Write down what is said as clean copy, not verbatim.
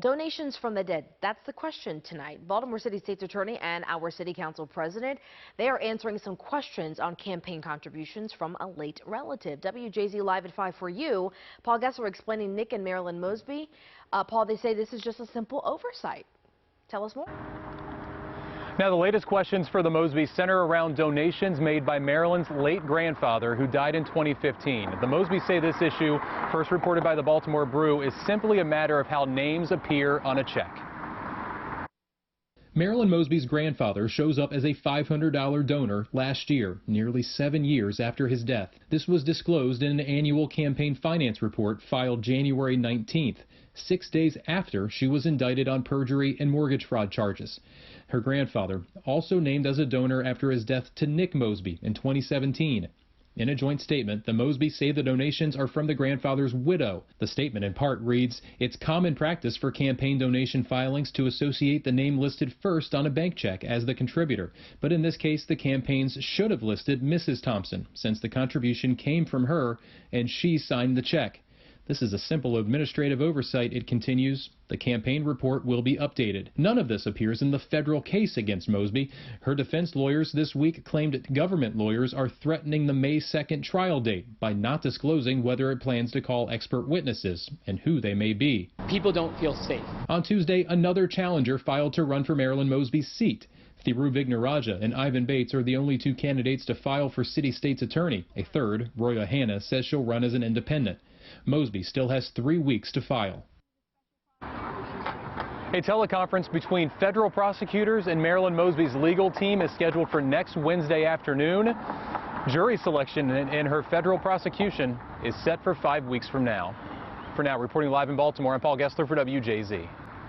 Donations from the dead, that's the question tonight. Baltimore City State's Attorney and our City Council President, they are answering some questions on campaign contributions from a late relative. WJZ Live at 5 for you. Paul Gessler explaining Nick and Marilyn Mosby. Paul, they say this is just a simple oversight. Tell us more. Now, the latest questions for the Mosby center around donations made by Marilyn's late grandfather, who died in 2015. The Mosby say this issue, first reported by the Baltimore Brew, is simply a matter of how names appear on a check. Marilyn Mosby's grandfather shows up as a $500 donor last year, nearly 7 years after his death. This was disclosed in an annual campaign finance report filed January 19th, 6 days after she was indicted on perjury and mortgage fraud charges. Her grandfather also named as a donor after his death to Nick Mosby in 2017. In a joint statement, the Mosbys say the donations are from the grandfather's widow. The statement in part reads, "It's common practice for campaign donation filings to associate the name listed first on a bank check as the contributor. But in this case, the campaigns should have listed Mrs. Thompson, since the contribution came from her and she signed the check. This is a simple administrative oversight," it continues. The campaign report will be updated. None of this appears in the federal case against Mosby. Her defense lawyers this week claimed government lawyers are threatening the May 2nd trial date by not disclosing whether it plans to call expert witnesses and who they may be. People don't feel safe. On Tuesday, another challenger filed to run for Marilyn Mosby's seat. Thiru Vignaraja and Ivan Bates are the only two candidates to file for city state's attorney. A third, Roya Hanna, says she'll run as an independent. Mosby still has 3 weeks to file. A teleconference between federal prosecutors and Marilyn Mosby's legal team is scheduled for next Wednesday afternoon. Jury selection in her federal prosecution is set for 5 weeks from now. For now, reporting live in Baltimore, I'm Paul Gessler for WJZ.